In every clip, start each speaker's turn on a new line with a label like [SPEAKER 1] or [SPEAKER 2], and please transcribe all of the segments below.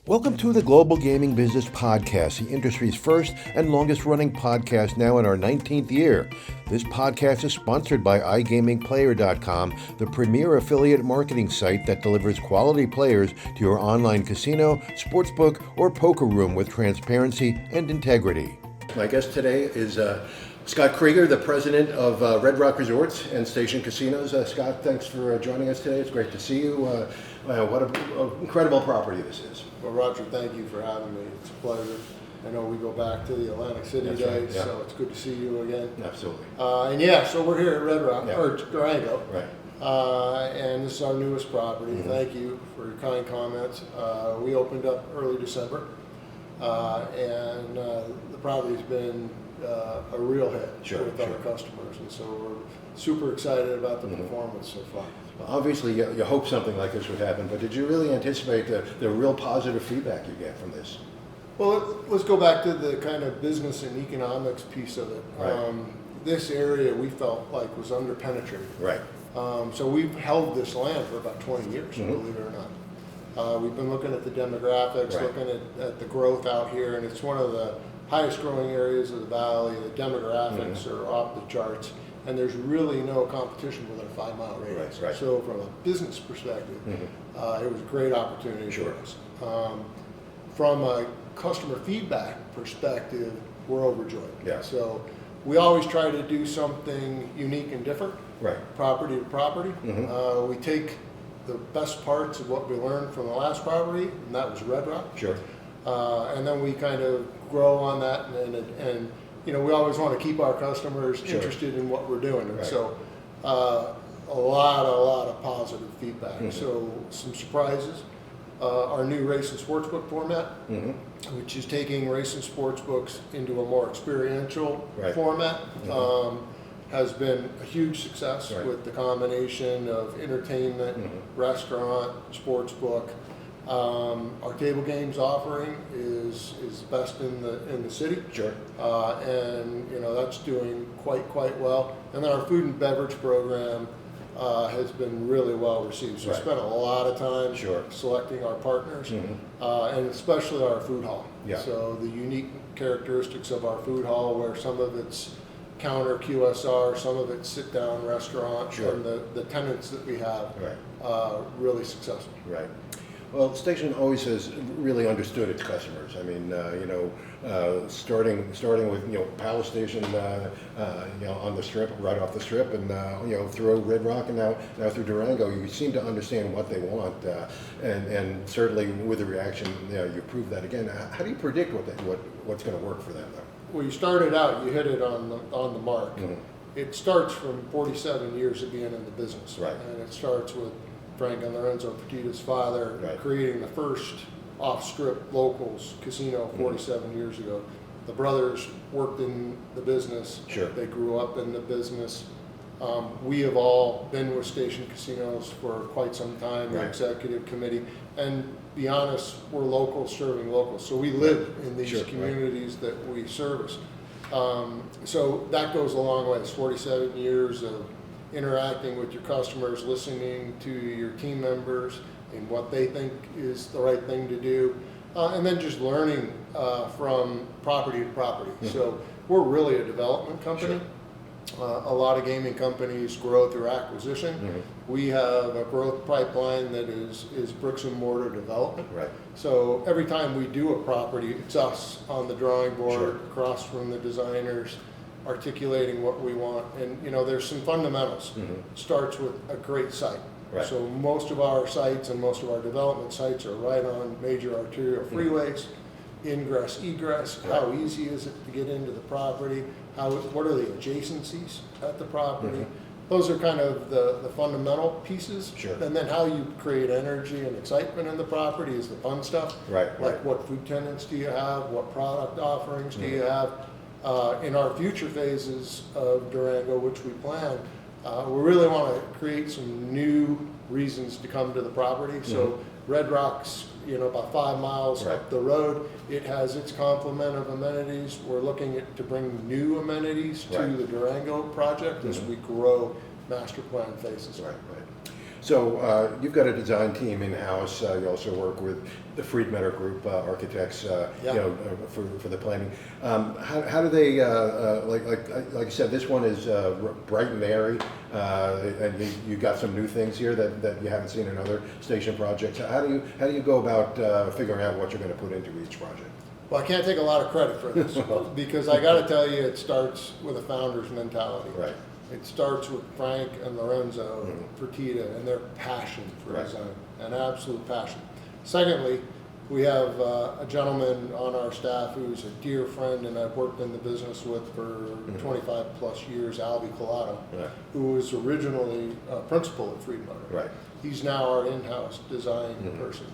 [SPEAKER 1] Welcome to the Global Gaming Business Podcast, the industry's first and longest running podcast, now in our 19th year. This podcast is sponsored by iGamingPlayer.com, the premier affiliate marketing site that delivers quality players to your online casino, sportsbook, or poker room with transparency and integrity. My guest today is Scott Kreeger, the president of Red Rock Resorts and Station Casinos. Scott, thanks for joining us today. It's great to see you. What an incredible property this is.
[SPEAKER 2] Well, Roger, thank you for having me. It's a pleasure. I know we go back to the Atlantic City days, right, yeah. So it's good to see you again.
[SPEAKER 1] Absolutely.
[SPEAKER 2] So we're here at Red Rock, or Durango.
[SPEAKER 1] Right.
[SPEAKER 2] And this is our newest property. Mm-hmm. Thank you for your kind comments. We opened up early December, and the property's been a real hit with our customers, and so we're super excited about the performance so far.
[SPEAKER 1] Well, obviously, you hope something like this would happen, but did you really anticipate the real positive feedback you get from this?
[SPEAKER 2] Well, let's go back to the kind of business and economics piece of it.
[SPEAKER 1] Right.
[SPEAKER 2] This area we felt like was underpenetrated.
[SPEAKER 1] Right.
[SPEAKER 2] So we've held this land for about 20 years, believe it or not. We've been looking at the demographics, looking at the growth out here, and it's one of the highest growing areas of the valley. The demographics are off the charts, and there's really no competition within a 5-mile radius.
[SPEAKER 1] Right.
[SPEAKER 2] So from a business perspective, it was a great opportunity for us. From a customer feedback perspective, we're overjoyed.
[SPEAKER 1] Yeah.
[SPEAKER 2] So we always try to do something unique and different, property to property. We take the best parts of what we learned from the last property, and that was Red Rock.
[SPEAKER 1] Sure.
[SPEAKER 2] And then we kind of grow on that, and you know, we always want to keep our customers interested in what we're doing. And so a lot of positive feedback. So some surprises. Our new race and sportsbook format, which is taking race and sportsbooks into a more experiential format, has been a huge success with the combination of entertainment, restaurant, sportsbook. Our table games offering is best in the city.
[SPEAKER 1] Sure.
[SPEAKER 2] And you know, that's doing quite well. And then our food and beverage program has been really well received. So we spent a lot of time selecting our partners, and especially our food hall. So the unique characteristics of our food hall, where some of it's counter QSR, some of it's sit-down restaurant, and the tenants that we have, really successful.
[SPEAKER 1] Right. Well, the station always has really understood its customers. I mean, starting with Palace Station, on the strip, right off the strip, and through Red Rock, and now through Durango, you seem to understand what they want, and certainly with the reaction, you prove that again. How do you predict what's going to work for them, though?
[SPEAKER 2] Well, you started out, you hit it on the mark. It starts from 47 years of being in the business, and it starts with Frank and Lorenzo Petita's father creating the first off-strip locals casino 47 years ago. The brothers worked in the business. They grew up in the business. We have all been with Station Casinos for quite some time, the executive committee. And be honest, we're locals serving locals. So we live in these communities that we service. So that goes a long way. It's 47 years of interacting with your customers, listening to your team members and what they think is the right thing to do, and then just learning from property to property. So we're really a development company. A lot of gaming companies grow through acquisition. We have a growth pipeline that is bricks and mortar development. So every time we do a property, it's us on the drawing board, across from the designers, articulating what we want. And there's some fundamentals. It starts with a great site. So most of our sites and most of our development sites are right on major arterial freeways. Ingress, egress, how easy is it to get into the property? What are the adjacencies at the property? Those are kind of the fundamental pieces. And then how you create energy and excitement in the property is the fun stuff. Like what food tenants do you have? What product offerings do you have? In our future phases of Durango, which we plan, we really want to create some new reasons to come to the property. So Red Rock's, about 5 miles up the road, it has its complement of amenities. We're looking to bring new amenities to the Durango project as we grow master plan phases.
[SPEAKER 1] So you've got a design team in-house. You also work with the Friedmatter Group architects, for the planning. How do they like I said? This one is bright and airy, and you got some new things here that you haven't seen in other station projects. How do you go about figuring out what you're going to put into each project?
[SPEAKER 2] Well, I can't take a lot of credit for this because I got to tell you, it starts with a founder's mentality.
[SPEAKER 1] Right.
[SPEAKER 2] It starts with Frank and Lorenzo, Fertitta, and their passion for design, an absolute passion. Secondly, we have a gentleman on our staff who's a dear friend and I've worked in the business with for 25 plus years, Albie Colato, who was originally principal at Friedmatter.
[SPEAKER 1] Right.
[SPEAKER 2] He's now our in-house design person.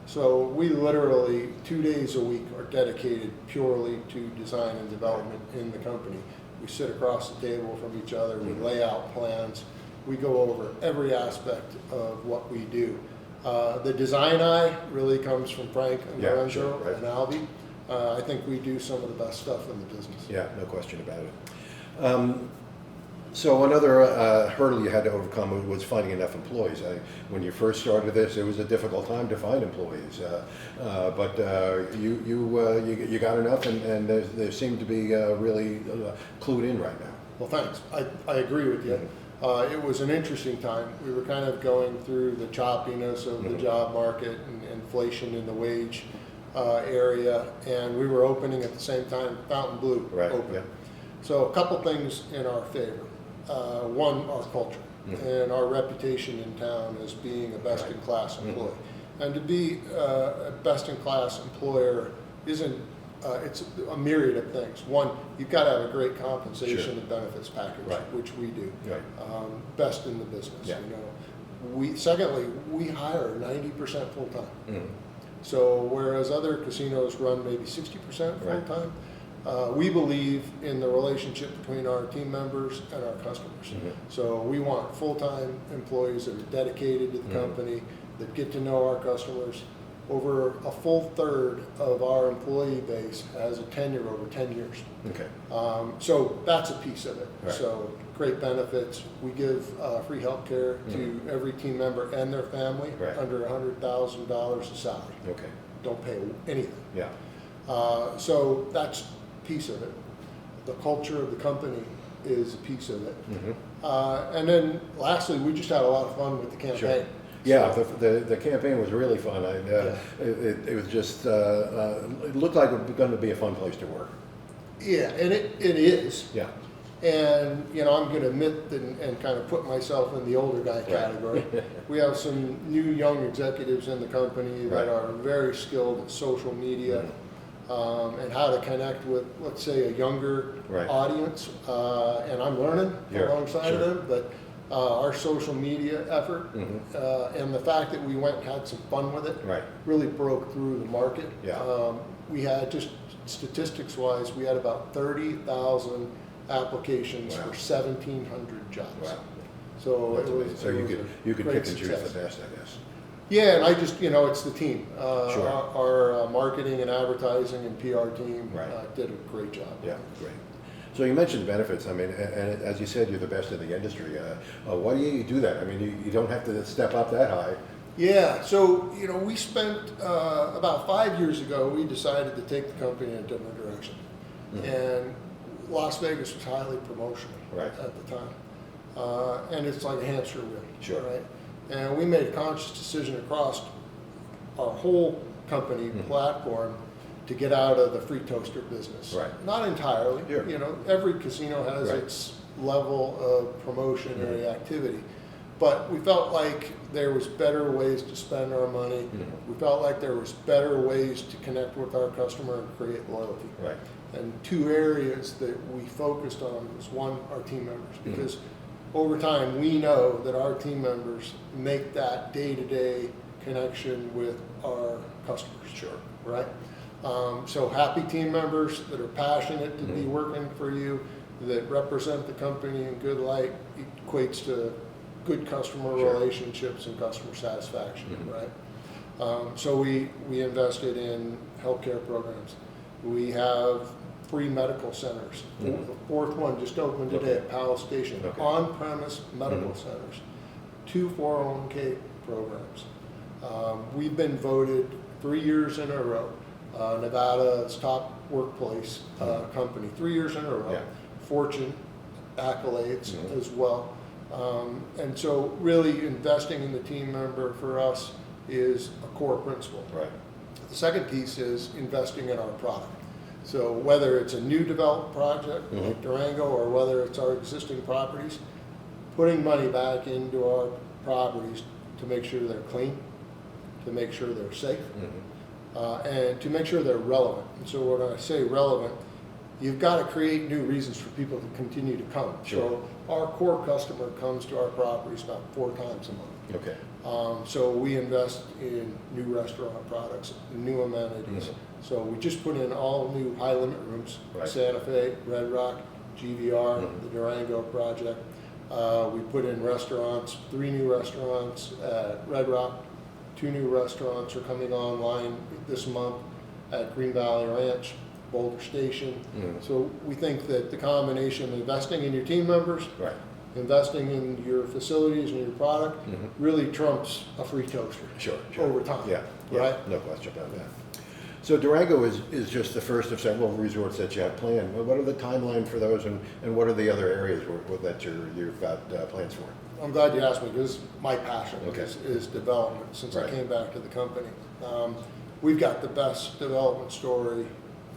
[SPEAKER 2] So we literally 2 days a week are dedicated purely to design and development in the company. We sit across the table from each other, we lay out plans, we go over every aspect of what we do. The design eye really comes from Frank and Lorenzo and Albie. I think we do some of the best stuff in the business.
[SPEAKER 1] Yeah, no question about it. So another hurdle you had to overcome was finding enough employees. When you first started this, it was a difficult time to find employees, but you got enough, and they seem to be really clued in right now.
[SPEAKER 2] Well, thanks. I agree with you. It was an interesting time. We were kind of going through the choppiness of the job market and inflation in the wage area, and we were opening at the same time Fountain Blue open. Yeah. So a couple things in our favor. One, our culture and our reputation in town as being a best-in-class employee. And to be a best-in-class employer isn't, it's a myriad of things. One, you've got to have a great compensation and benefits package, which we do. Best in the business, you know. Secondly, we hire 90% full-time. So whereas other casinos run maybe 60% full-time, we believe in the relationship between our team members and our customers. So we want full-time employees that are dedicated to the company, that get to know our customers. Over a full third of our employee base has a tenure over 10 years. So that's a piece of it. So great benefits. We give free health care to every team member and their family under $100,000 of salary. Don't pay anything. So that's piece of it. The culture of the company is a piece of it. And then lastly, we just had a lot of fun with the campaign.
[SPEAKER 1] Yeah, the campaign was really fun. It was just, it looked like it was going to be a fun place to work.
[SPEAKER 2] Yeah, and it is.
[SPEAKER 1] Yeah.
[SPEAKER 2] And, you know, I'm going to admit and kind of put myself in the older guy category. We have some new young executives in the company that are very skilled at social media. And how to connect with, let's say, a younger audience. And I'm learning alongside them, but our social media effort and the fact that we went and had some fun with it really broke through the market. We had, just statistics-wise, we had about 30,000 applications for 1,700 jobs. So it was,
[SPEAKER 1] so you could pick and choose the best, I guess.
[SPEAKER 2] Yeah, and I just, you know, it's the team. Our marketing and advertising and PR team did a great job.
[SPEAKER 1] Yeah, great. So you mentioned benefits. I mean, and as you said, you're the best in the industry. Why do you do that? I mean, you don't have to step up that high.
[SPEAKER 2] Yeah, so, you know, we spent, about 5 years ago, we decided to take the company in a different direction. And Las Vegas was highly promotional at the time. And it's like a hamster wheel, right? And we made a conscious decision across our whole company platform to get out of the free toaster business. Not entirely. You know, every casino has its level of promotionary activity. But we felt like there was better ways to spend our money. We felt like there was better ways to connect with our customer and create loyalty. And two areas that we focused on was, one, our team members, because over time we know that our team members make that day-to-day connection with our customers. So happy team members that are passionate to be working for you, that represent the company in good light, equates to good customer relationships and customer satisfaction, so we invested in healthcare programs. We have free medical centers. The fourth one just opened today at Powell Station, on-premise medical centers. 2 401k programs. We've been voted 3 years in a row, Nevada's top workplace company, 3 years in a row.
[SPEAKER 1] Yeah.
[SPEAKER 2] Fortune accolades as well. And so really investing in the team member for us is a core principle.
[SPEAKER 1] Right.
[SPEAKER 2] The second piece is investing in our product. So whether it's a new development project like Durango or whether it's our existing properties, putting money back into our properties to make sure they're clean, to make sure they're safe, and to make sure they're relevant. And so when I say relevant, you've got to create new reasons for people to continue to come.
[SPEAKER 1] Sure.
[SPEAKER 2] So our core customer comes to our properties about 4 times a month.
[SPEAKER 1] Okay.
[SPEAKER 2] So we invest in new restaurant products, new amenities. So we just put in all new high limit rooms,
[SPEAKER 1] Right.
[SPEAKER 2] Santa Fe, Red Rock, GVR, the Durango project. We put in restaurants, 3 new restaurants at Red Rock, 2 new restaurants are coming online this month at Green Valley Ranch, Boulder Station. So we think that the combination of investing in your team members,
[SPEAKER 1] Right.
[SPEAKER 2] investing in your facilities and your product really trumps a free toaster
[SPEAKER 1] Sure.
[SPEAKER 2] over time.
[SPEAKER 1] Yeah.
[SPEAKER 2] Right?
[SPEAKER 1] No question about that. So Durango is just the first of several resorts that you have planned. What are the timeline for those, and what are the other areas that you've got plans for?
[SPEAKER 2] I'm glad you asked me because my passion
[SPEAKER 1] Okay.
[SPEAKER 2] is development since I
[SPEAKER 1] Right.
[SPEAKER 2] came back to the company. We've got the best development story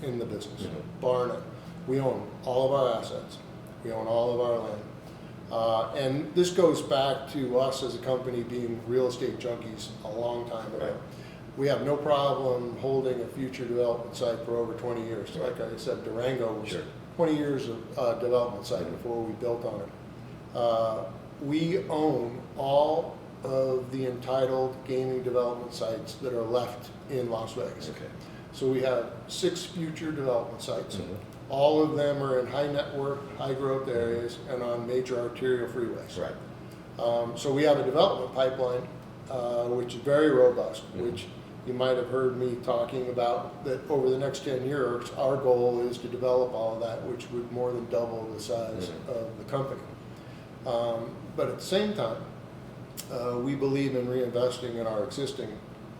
[SPEAKER 2] in the business, bar none. We own all of our assets. We own all of our land. And this goes back to us as a company being real estate junkies a long time ago.
[SPEAKER 1] Right.
[SPEAKER 2] We have no problem holding a future development site for over 20 years. Like I said, Durango was
[SPEAKER 1] Sure.
[SPEAKER 2] 20 years of development site before we built on it. We own all of the entitled gaming development sites that are left in Las Vegas.
[SPEAKER 1] Okay.
[SPEAKER 2] So we have 6 future development sites. All of them are in high net worth, high growth areas and on major arterial freeways.
[SPEAKER 1] Right.
[SPEAKER 2] So we have a development pipeline which is very robust, which you might have heard me talking about, that over the next 10 years, our goal is to develop all of that, which would more than double the size of the company. But at the same time, we believe in reinvesting in our existing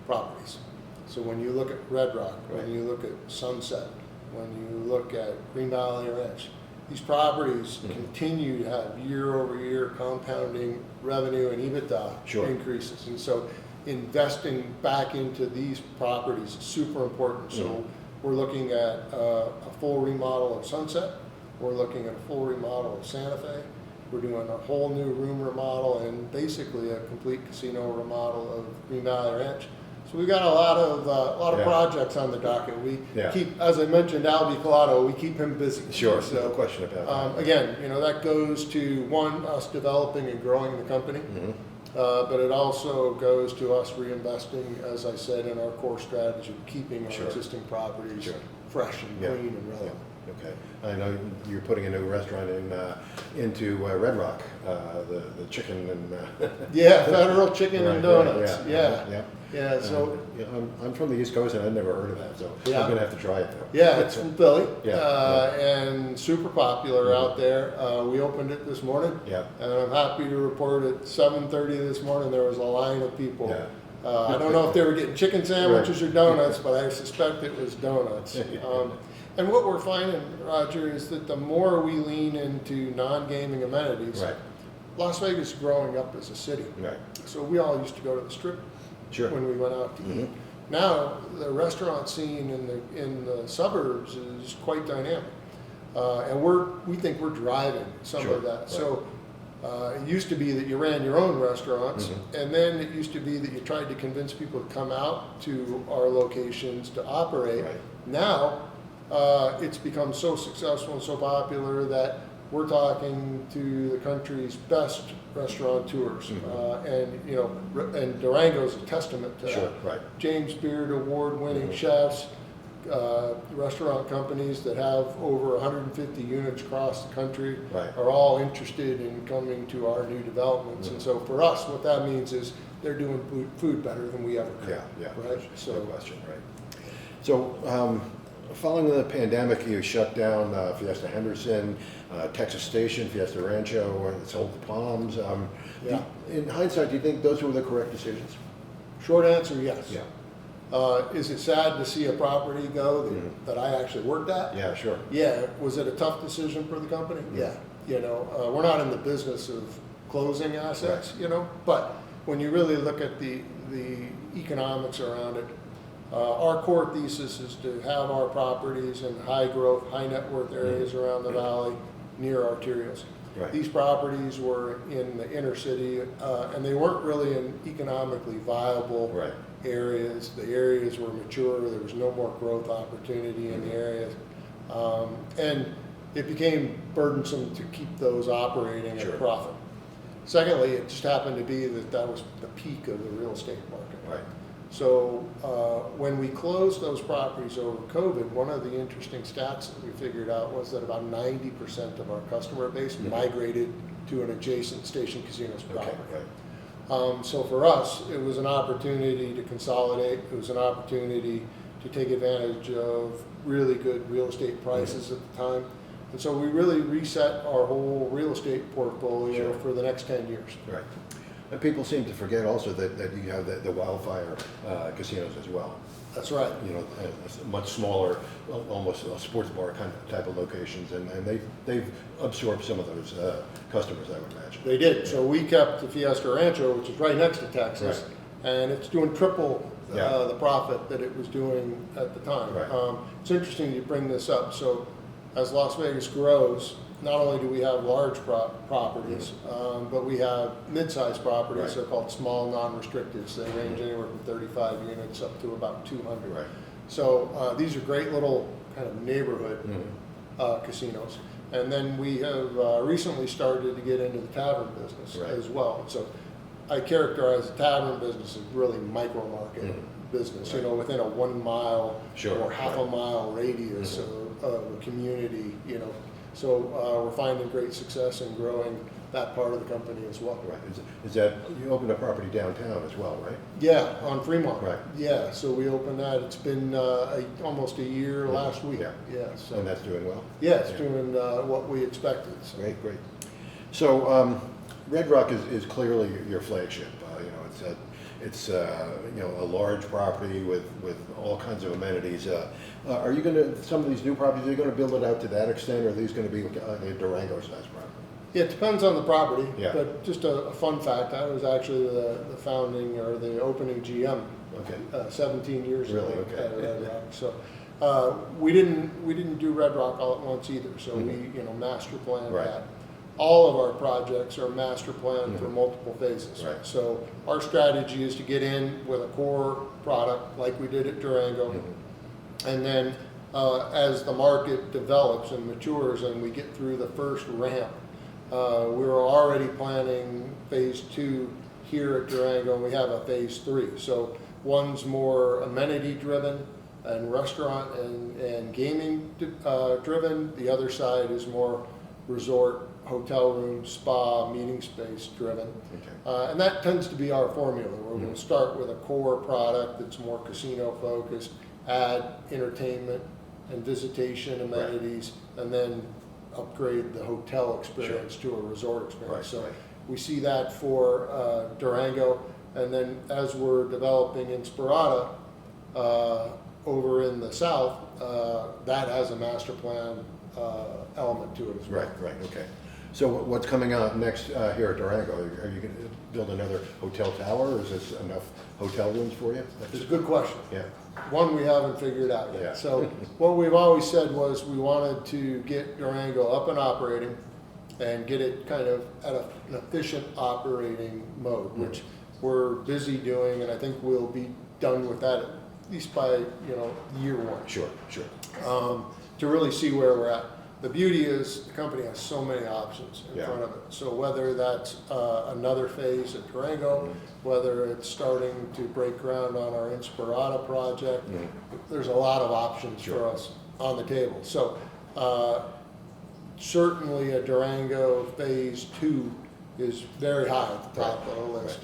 [SPEAKER 2] properties. So when you look at Red Rock, when you look at Sunset, when you look at Green Valley Ranch, these properties continue to have year-over-year compounding revenue and EBITDA increases. And so investing back into these properties is super important. So we're looking at a full remodel of Sunset. We're looking at a full remodel of Santa Fe. We're doing a whole new room remodel and basically a complete casino remodel of Green Valley Ranch. So we've got a lot of projects on the docket. We keep, as I mentioned, Albie Collado, we keep him busy.
[SPEAKER 1] Sure,
[SPEAKER 2] so,
[SPEAKER 1] no question about that.
[SPEAKER 2] Again, that goes to one, us developing and growing the company, but it also goes to us reinvesting, as I said, in our core strategy, keeping our existing properties fresh and clean and relevant.
[SPEAKER 1] Okay. I know you're putting a new restaurant into Red Rock, the chicken and
[SPEAKER 2] Federal Chicken and Donuts. So
[SPEAKER 1] I'm from the East Coast and I've never heard of that, so I'm gonna have to try it though.
[SPEAKER 2] Yeah, it's from Philly, and super popular out there. We opened it this morning, and I'm happy to report at 7:30 this morning there was a line of people. I don't know if they were getting chicken sandwiches or donuts, but I suspect it was donuts. And what we're finding, Roger, is that the more we lean into non-gaming amenities, Las Vegas is growing up as a city. So we all used to go to the Strip when we went out to eat. Now the restaurant scene in the suburbs is quite dynamic, and we think we're driving some of that. So it used to be that you ran your own restaurants, and then it used to be that you tried to convince people to come out to our locations to operate. Now it's become so successful and so popular that we're talking to the country's best restaurateurs, and Durango's a testament to that. James Beard award-winning chefs, restaurant companies that have over 150 units across the country are all interested in coming to our new developments. And so for us, what that means is they're doing food better than we ever could.
[SPEAKER 1] Right?
[SPEAKER 2] So,
[SPEAKER 1] no question, right? So following the pandemic, you shut down Fiesta Henderson, Texas Station, Fiesta Rancho, and sold the Palms. In hindsight, do you think those were the correct decisions?
[SPEAKER 2] Short answer, yes.
[SPEAKER 1] Yeah.
[SPEAKER 2] Is it sad to see a property go that I actually worked at?
[SPEAKER 1] Yeah, sure.
[SPEAKER 2] Yeah. Was it a tough decision for the company? Yeah. You know, we're not in the business of closing assets, you know, but when you really look at the economics around it, our core thesis is to have our properties in high growth, high net worth areas around the valley near arterials.
[SPEAKER 1] Right.
[SPEAKER 2] These properties were in the inner city, and they weren't really in economically viable areas. The areas were mature. There was no more growth opportunity in the areas. And it became burdensome to keep those operating at profit. Secondly, it just happened to be that was the peak of the real estate market.
[SPEAKER 1] Right.
[SPEAKER 2] So when we closed those properties over COVID, one of the interesting stats that we figured out was that about 90% of our customer base migrated to an adjacent Station Casinos property. So for us, it was an opportunity to consolidate. It was an opportunity to take advantage of really good real estate prices at the time. And so we really reset our whole real estate portfolio for the next 10 years.
[SPEAKER 1] Right. And people seem to forget also that you have the wildfire casinos as well.
[SPEAKER 2] That's right.
[SPEAKER 1] You know, much smaller, almost a sports bar kind of type of locations, and they've absorbed some of those customers, I would imagine.
[SPEAKER 2] They did. So we kept the Fiesta Rancho, which is right next to Texas, and it's doing triple the profit that it was doing at the time. It's interesting you bring this up. So as Las Vegas grows, not only do we have large properties, but we have mid-sized properties. They're called small non-restricteds. They range anywhere from 35 units up to about 200. So these are great little kind of neighborhood casinos. And then we have recently started to get into the tavern business as well. So I characterize the tavern business as really micro market business, you know, within a 1 mile or half a mile radius of a community, you know. So we're finding great success in growing that part of the company as well.
[SPEAKER 1] Right. Is that, you opened a property downtown as well, right?
[SPEAKER 2] Yeah, on Fremont.
[SPEAKER 1] Right.
[SPEAKER 2] Yeah, so we opened that. It's been almost a year last week. Yeah. So,
[SPEAKER 1] and that's doing well?
[SPEAKER 2] Yeah, it's doing what we expected. So.
[SPEAKER 1] Great. So Red Rock is clearly your flagship. You know, it's you know, a large property with all kinds of amenities. Are you going to, some of these new properties, are you going to build it out to that extent, or are these going to be a Durango-sized property?
[SPEAKER 2] Yeah, it depends on the property, but just a fun fact, I was actually the founding or the opening GM 17 years ago at Red Rock. So we didn't do Red Rock all at once either, so we master planned that. All of our projects are master planned for multiple phases. So our strategy is to get in with a core product like we did at Durango, and then as the market develops and matures and we get through the first ramp, we're already planning phase 2 here at Durango, and we have a phase 3. So one's more amenity driven and restaurant and gaming driven. The other side is more resort, hotel room, spa, meeting space driven. And that tends to be our formula. We're going to start with a core product that's more casino focused, add entertainment and visitation amenities, and then upgrade the hotel experience to a resort experience. So we see that for Durango, and then as we're developing Inspirada over in the south, that has a master plan element to it as well.
[SPEAKER 1] Okay. So what's coming out next here at Durango? Are you going to build another hotel tower, or is this enough hotel rooms for you?
[SPEAKER 2] It's a good question.
[SPEAKER 1] Yeah. One
[SPEAKER 2] we haven't figured out yet. So what we've always said was we wanted to get Durango up and operating and get it kind of at an efficient operating mode, which we're busy doing, and I think we'll be done with that at least by year 1.
[SPEAKER 1] Sure.
[SPEAKER 2] To really see where we're at. The beauty is the company has so many options in front of it. So whether that's another phase at Durango, whether it's starting to break ground on our Inspirada project, there's a lot of options for us on the table. So certainly a Durango phase 2 is very high at the top of the list.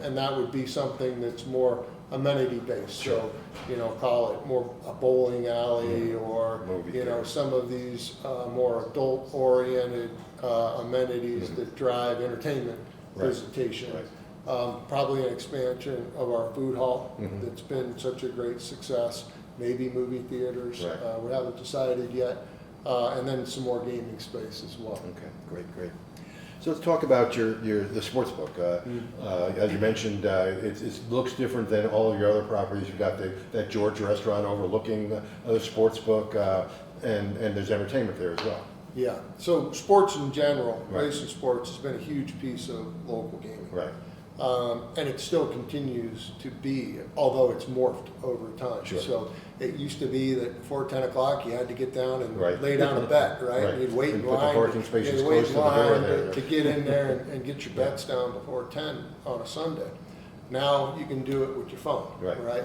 [SPEAKER 2] And that would be something that's more amenity based.
[SPEAKER 1] Sure.
[SPEAKER 2] So, call it more a bowling alley or,
[SPEAKER 1] Movie theater.
[SPEAKER 2] some of these more adult oriented amenities that drive entertainment visitation. Probably an expansion of our food hall that's been such a great success. Maybe movie theaters. We haven't decided yet. And then some more gaming space as well.
[SPEAKER 1] Okay, great. So let's talk about the sports book. As you mentioned, it looks different than all of your other properties. You've got that George restaurant overlooking the sports book, and there's entertainment there as well.
[SPEAKER 2] Yeah. So sports in general, racing sports, has been a huge piece of local gaming.
[SPEAKER 1] Right.
[SPEAKER 2] And it still continues to be, although it's morphed over time.
[SPEAKER 1] Sure.
[SPEAKER 2] So it used to be that before 10 o'clock you had to get down and
[SPEAKER 1] Right.
[SPEAKER 2] lay down a bet, right?
[SPEAKER 1] Right.
[SPEAKER 2] You'd wait in
[SPEAKER 1] Put the
[SPEAKER 2] line.
[SPEAKER 1] parking spaces
[SPEAKER 2] you'd wait
[SPEAKER 1] close
[SPEAKER 2] in
[SPEAKER 1] to the door
[SPEAKER 2] line
[SPEAKER 1] there.
[SPEAKER 2] to get in there and get your bets down before 10 on a Sunday. Now you can do it with your phone, right?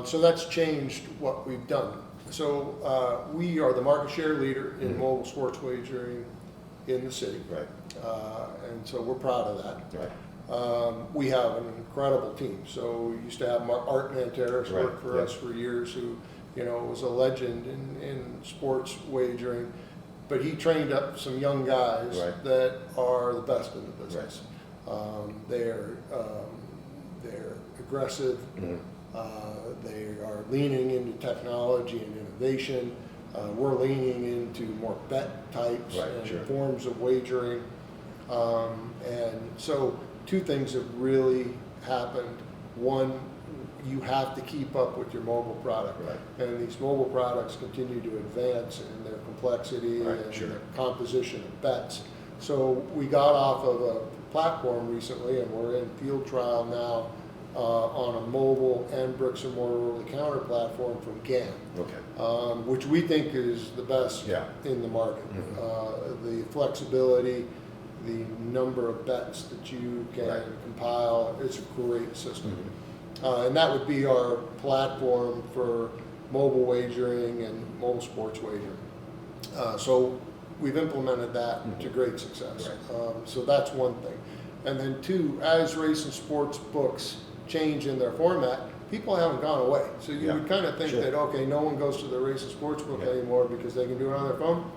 [SPEAKER 2] So that's changed what we've done. So we are the market share leader in mobile sports wagering in the city.
[SPEAKER 1] Right.
[SPEAKER 2] And so we're proud of that.
[SPEAKER 1] Right.
[SPEAKER 2] We have an incredible team. So we used to have Art Manteris work for us for years, who was a legend in sports wagering. But he trained up some young guys that are the best in the business. They're aggressive. They are leaning into technology and innovation. We're leaning into more bet types and forms of wagering. And so two things have really happened. One, you have to keep up with your mobile product. And these mobile products continue to advance in their complexity and the composition of bets. So we got off of a platform recently, and we're in field trial now on a mobile and bricks and mortar over-the-counter platform from GAN, which we think is the best in the market. The flexibility, the number of bets that you can compile, it's a great system. And that would be our platform for mobile wagering and mobile sports wagering. So we've implemented that to great success. So that's one thing. And then two, as race and sports books change in their format, people haven't gone away. So you would kind of think that, okay, no one goes to the race and sports book anymore because they can do it on their phone.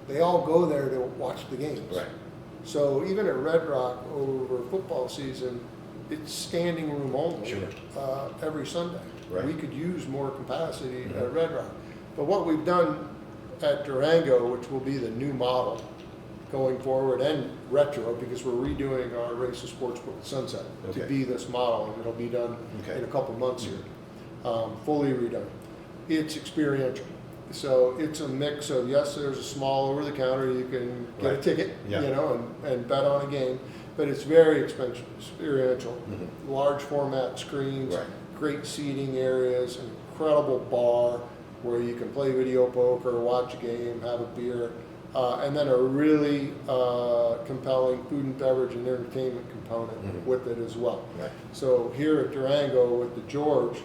[SPEAKER 2] They all go there to watch the games. So even at Red Rock over football season, it's standing room only every Sunday. We could use more capacity at Red Rock. But what we've done at Durango, which will be the new model going forward, and retro, because we're redoing our race and sports book at Sunset to be this model, and it'll be done in a couple months here, fully redone. It's experiential. So it's a mix of, yes, there's a small over-the-counter, you can get a ticket, and bet on a game, but it's very experiential. Large format screens, great seating areas, an incredible bar where you can play video poker, watch a game, have a beer, and then a really compelling food and beverage and entertainment component with it as well. So here at Durango with the George,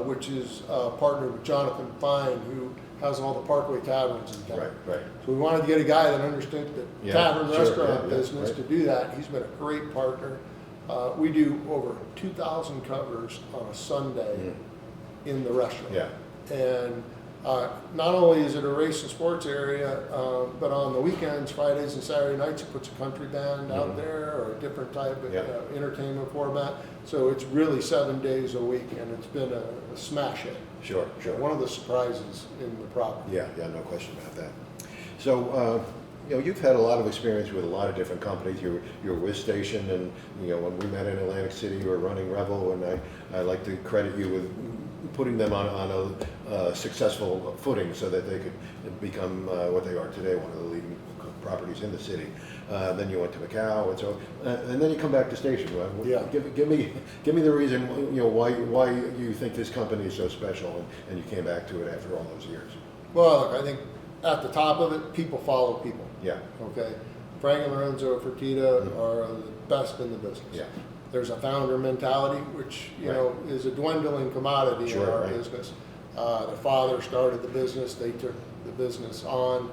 [SPEAKER 2] which is partnered with Jonathan Fine, who has all the Parkway Taverns in town. So we wanted to get a guy that understood the tavern restaurant business to do that. He's been a great partner. We do over 2,000 covers on a Sunday in the restaurant. And not only is it a race and sports area, but on the weekends, Fridays and Saturday nights, it puts a country band out there or a different type of entertainment format. So it's really 7 days a week, and it's been a smash hit. One of the surprises in the property.
[SPEAKER 1] No question about that. So, you've had a lot of experience with a lot of different companies. You were with Station, and when we met in Atlantic City, you were running Revel, and I like to credit you with putting them on a successful footing so that they could become what they are today, one of the leading properties in the city. Then you went to Macau, and then you come back to Station. Give me the reason why you think this company is so special, and you came back to it after all those years.
[SPEAKER 2] Well, look, I think at the top of it, people follow people.
[SPEAKER 1] Okay.
[SPEAKER 2] Frank and Lorenzo Fertitta are the best in the business. There's a founder mentality, which is a dwindling commodity in our business. Their father started the business; they took the business on,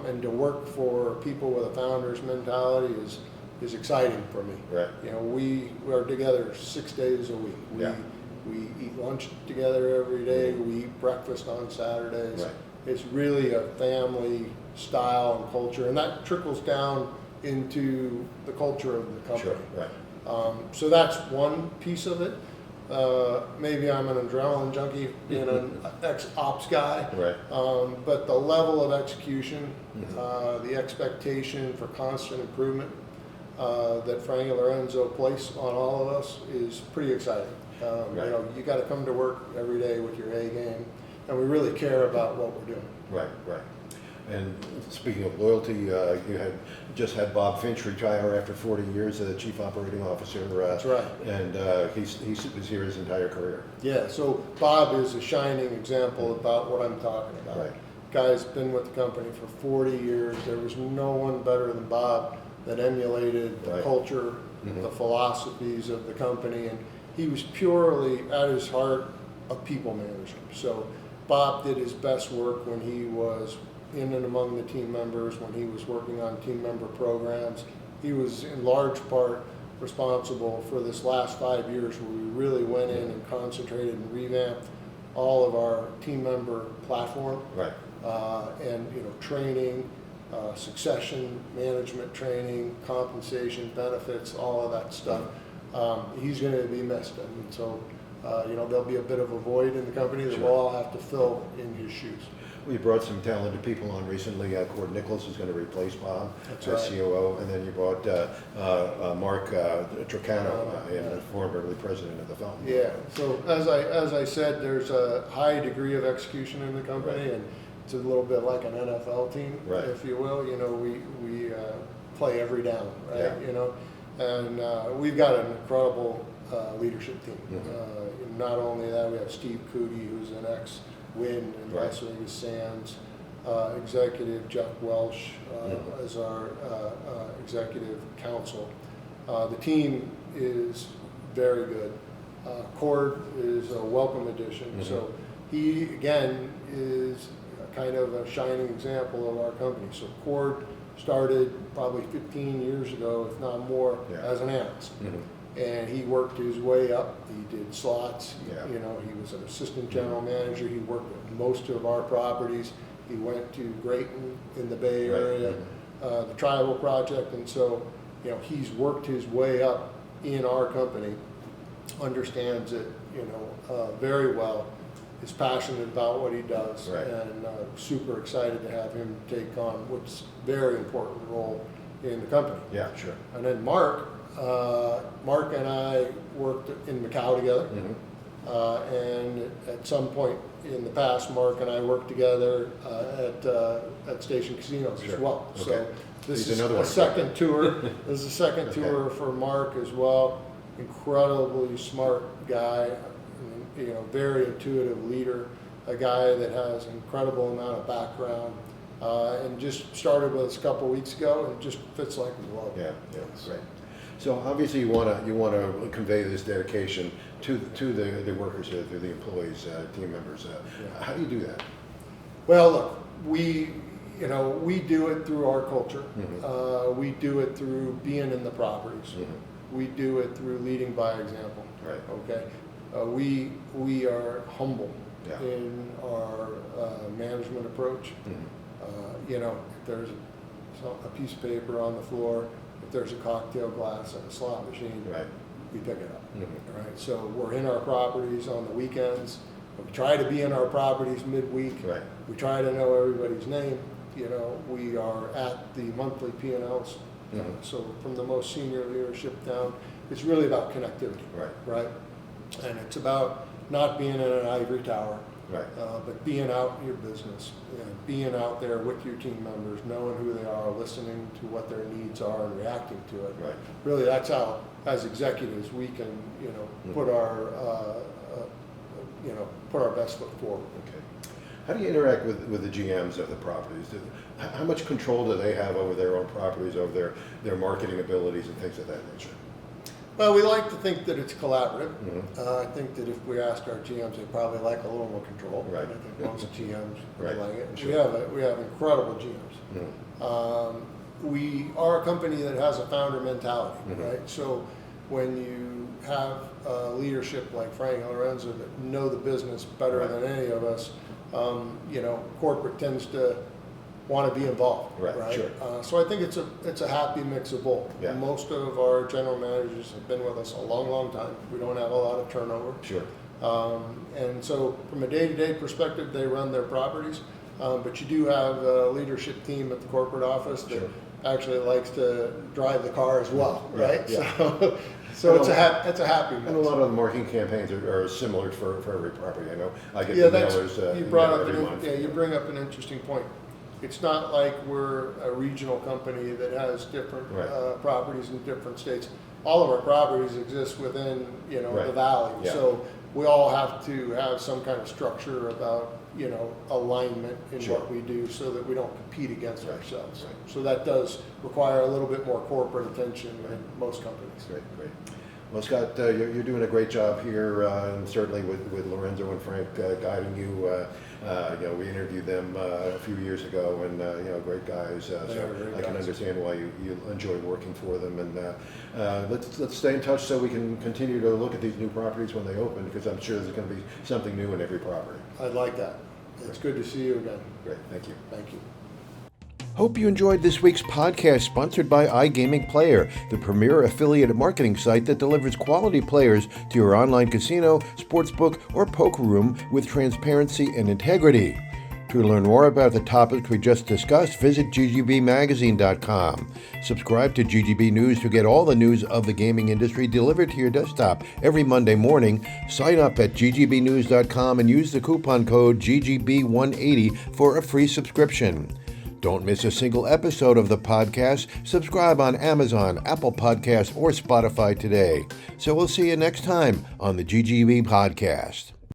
[SPEAKER 2] and to work for people with a founder's mentality is is exciting for me.
[SPEAKER 1] Right.
[SPEAKER 2] You know, we are together 6 days a week. We eat lunch together every day. We eat breakfast on Saturdays.
[SPEAKER 1] Right.
[SPEAKER 2] It's really a family style and culture, and that trickles down into the culture of the company.
[SPEAKER 1] Sure. Right.
[SPEAKER 2] So that's one piece of it. Maybe I'm an adrenaline junkie, being an ex-ops guy.
[SPEAKER 1] Right.
[SPEAKER 2] But the level of execution, the expectation for constant improvement that Frank and Lorenzo place on all of us is pretty exciting.
[SPEAKER 1] Right.
[SPEAKER 2] You know, you got to come to work every day with your A game, and we really care about what we're doing.
[SPEAKER 1] Right, right. And speaking of loyalty, you just had Bob Finch retire after 40 years as Chief Operating Officer.
[SPEAKER 2] That's right.
[SPEAKER 1] And he was here his entire career.
[SPEAKER 2] Yeah, so Bob is a shining example about what I'm talking about.
[SPEAKER 1] Right.
[SPEAKER 2] Guy's been with the company for 40 years. There was no one better than Bob that emulated the culture, the philosophies of the company, and he was purely, at his heart, a people manager. So Bob did his best work when he was in and among the team members, when he was working on team member programs. He was in large part responsible for this last 5 years where we really went in and concentrated and revamped all of our team member platform.
[SPEAKER 1] Right.
[SPEAKER 2] And you know, training, succession management training, compensation, benefits, all of that stuff. He's going to be missed, and so you know, there'll be a bit of a void in the company that we'll all have to fill in his shoes.
[SPEAKER 1] We brought some talented people on recently. Cord Nicholas is going to replace Bob as
[SPEAKER 2] right.
[SPEAKER 1] COO, and then you brought Mark Trocano, formerly president of the Fountain.
[SPEAKER 2] Yeah. So as I said, there's a high degree of execution in the company, and it's a little bit like an NFL team, if you will. You know, we play every down, right?
[SPEAKER 1] Yeah.
[SPEAKER 2] You know, and we've got an incredible leadership team. Not only that, we have Steve Cootie, who's an ex-Win and Las Vegas Sands executive, Jeff Welsh as our executive counsel. The team is very good. Cord is a welcome addition. So he, again, is kind of a shining example of our company. So Cord started probably 15 years ago, if not more, as an analyst. And he worked his way up. He did slots. You know, he was an assistant general manager. He worked with most of our properties. He went to Grayton in the Bay Area, the Tribal Project, and so you know, he's worked his way up in our company, understands it, you know, very well, is passionate about what he does, and super excited to have him take on what's a very important role in the company.
[SPEAKER 1] Yeah, sure.
[SPEAKER 2] And then Mark and I worked in Macau together, and at some point in the past, Mark and I worked together at Station Casinos as well. So this is a second tour. This is a second tour for Mark as well. Incredibly smart guy, you know, very intuitive leader, a guy that has an incredible amount of background, and just started with us a couple weeks ago, and just fits like a glove.
[SPEAKER 1] Yeah, great. So obviously you want to convey this dedication to the workers, to the employees, team members. How do you do that?
[SPEAKER 2] Well, look, we do it through our culture. We do it through being in the properties. We do it through leading by example. Right. Okay. We are humble in our management approach. You know, if there's a piece of paper on the floor, if there's a cocktail glass and a slot machine, we pick it up. Right. So we're in our properties on the weekends. We try to be in our properties midweek. We try to know everybody's name. You know, we are at the monthly P&Ls. So from the most senior leadership down, it's really about connectivity. Right. And it's about not being in an ivory tower. But being out in your business, and being out there with your team members, knowing who they are, listening to what their needs are, and reacting to it. Really, that's how, as executives, we can, you know, put our best foot forward. Okay.
[SPEAKER 1] How do you interact with the GMs of the properties? How much control do they have over their own properties, over their marketing abilities, and things of that nature?
[SPEAKER 2] Well, we like to think that it's collaborative. I think that if we asked our GMs, they'd probably like a little more control. I think most GMs would like it. We have incredible GMs. we are a company that has a founder mentality, right? So when you have leadership like Frank and Lorenzo that know the business better than any of us, corporate tends to want to be involved, right?
[SPEAKER 1] Sure.
[SPEAKER 2] So I think it's a happy mix of both.
[SPEAKER 1] Yeah.
[SPEAKER 2] Most of our general managers have been with us a long, long time. We don't have a lot of turnover.
[SPEAKER 1] Sure.
[SPEAKER 2] And so from a day-to-day perspective, they run their properties. But you do have a leadership team at the corporate office that actually likes to drive the car as well, right?
[SPEAKER 1] Yeah.
[SPEAKER 2] So it's a happy mix.
[SPEAKER 1] And a lot of the marketing campaigns are similar for every property. I know I get mailers
[SPEAKER 2] you brought up you bring up an interesting point. It's not like we're a regional company that has different properties in different states. All of our properties exist within the valley.
[SPEAKER 1] Yeah.
[SPEAKER 2] So we all have to have some kind of structure about alignment in what we do so that we don't compete against ourselves. Right. So that does require a little bit more corporate attention than most companies.
[SPEAKER 1] Great. Well, Scott, you're doing a great job here, and certainly with Lorenzo and Frank guiding you. We interviewed them a few years ago, and great guys. I can understand why you enjoy working for them. And let's stay in touch so we can continue to look at these new properties when they open, because I'm sure there's going to be something new in every property.
[SPEAKER 2] I'd like that. It's good to see you again.
[SPEAKER 1] Great, thank you.
[SPEAKER 2] Thank you.
[SPEAKER 1] Hope you enjoyed this week's podcast sponsored by iGaming Player, the premier affiliate marketing site that delivers quality players to your online casino, sportsbook, or poker room with transparency and integrity. To learn more about the topics we just discussed, visit ggbmagazine.com. Subscribe to GGB News to get all the news of the gaming industry delivered to your desktop every Monday morning. Sign up at ggbnews.com and use the coupon code GGB180 for a free subscription. Don't miss a single episode of the podcast. Subscribe on Amazon, Apple Podcasts, or Spotify today. So we'll see you next time on the GGB Podcast.